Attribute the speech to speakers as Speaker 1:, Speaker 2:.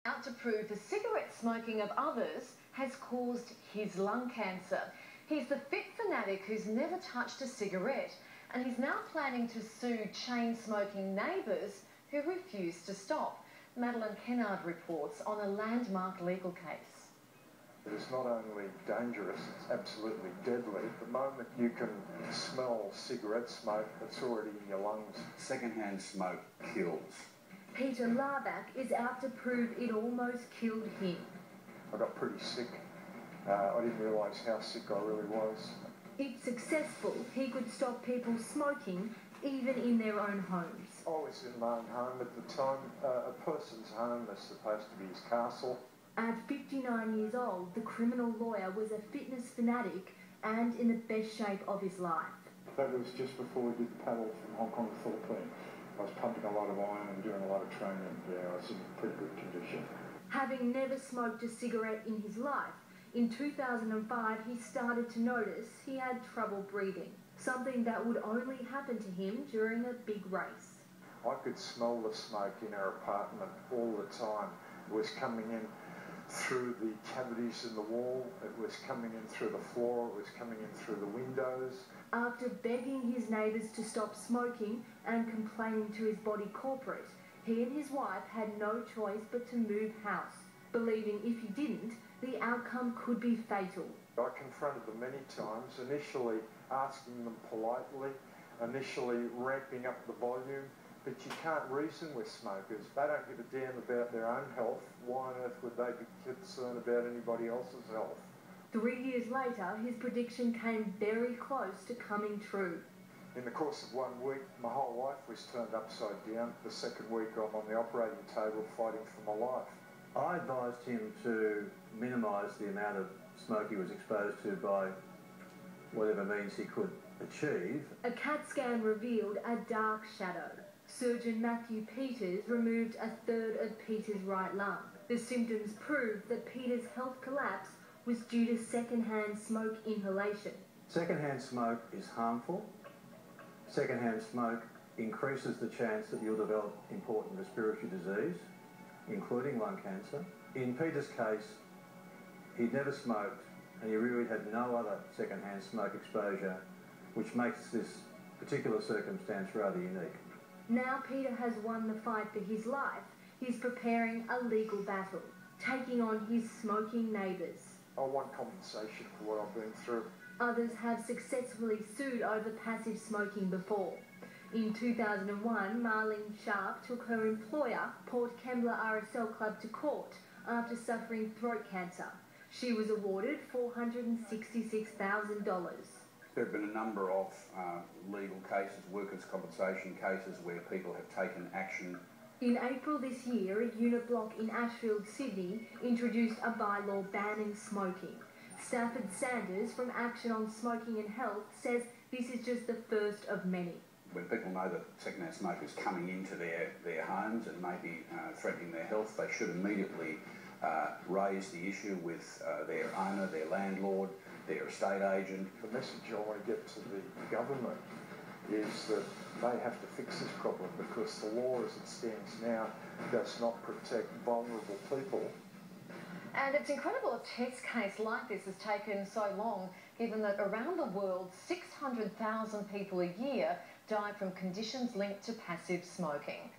Speaker 1: Out to prove the cigarette smoking of others has caused his lung cancer. He's the fit fanatic who's never touched a cigarette, and he's now planning to sue chain-smoking neighbours who refuse to stop. Madeline Kennard reports on a landmark legal case.
Speaker 2: It is not only dangerous, it's absolutely deadly. The moment you can smell cigarette smoke, it's already in your lungs.
Speaker 3: Second-hand smoke kills.
Speaker 1: Peter Lavac is out to prove it almost killed him.
Speaker 2: I got pretty sick. I didn't realise how sick I really was.
Speaker 1: If successful, he could stop people smoking even in their own homes.
Speaker 2: I was in my own home at the time. A person's home is supposed to be his castle.
Speaker 1: At 59 years old, the criminal lawyer was a fitness fanatic and in the best shape of his life.
Speaker 2: That was just before we did the paddle from Hong Kong to the Philippines. I was pumping a lot of iron and doing a lot of training. Yeah, I was in pretty good condition.
Speaker 1: Having never smoked a cigarette in his life, in 2005 he started to notice he had trouble breathing, something that would only happen to him during a big race.
Speaker 2: I could smell the smoke in our apartment all the time. It was coming in through the cavities in the wall, it was coming in through the floor, it was coming in through the windows.
Speaker 1: After begging his neighbours to stop smoking and complaining to his body corporate, he and his wife had no choice but to move house, believing if he didn't, the outcome could be fatal.
Speaker 2: I confronted them many times, initially asking them politely, initially ramping up the volume, but you can't reason with smokers. They don't give a damn about their own health. Why on earth would they be concerned about anybody else's health?
Speaker 1: 3 years later, his prediction came very close to coming true.
Speaker 2: In the course of 1 week, my whole life was turned upside down. The second week, I'm on the operating table fighting for my life.
Speaker 4: I advised him to minimise the amount of smoke he was exposed to by whatever means he could achieve.
Speaker 1: A CAT scan revealed a dark shadow. Surgeon Matthew Peters removed a third of Peter's right lung. The symptoms proved that Peter's health collapse was due to second-hand smoke inhalation.
Speaker 4: Second-hand smoke is harmful. Second-hand smoke increases the chance that you'll develop important respiratory disease, including lung cancer. In Peter's case, he'd never smoked and he really had no other second-hand smoke exposure, which makes this particular circumstance rather unique.
Speaker 1: Now Peter has won the fight for his life. He's preparing a legal battle, taking on his smoking neighbours.
Speaker 2: I want compensation for what I've been through.
Speaker 1: Others have successfully sued over passive smoking before. In 2001, Marlene Sharp took her employer, Port Kembla RSL Club, to court after suffering throat cancer. She was awarded $466,000.
Speaker 3: There have been a number of legal cases, workers' compensation cases, where people have taken action.
Speaker 1: In April this year, a unit block in Ashfield, Sydney, introduced a bylaw banning smoking. Stafford Sanders from Action on Smoking and Health says this is just the first of many.
Speaker 3: When people know that second-hand smoke is coming into their homes and maybe threatening their health, they should immediately raise the issue with their owner, their landlord, their estate agent.
Speaker 2: The message I want to get to the government is that they have to fix this problem, because the law as it stands now does not protect vulnerable people.
Speaker 1: And it's incredible a test case like this has taken so long, given that around the world 600,000 people a year die from conditions linked to passive smoking.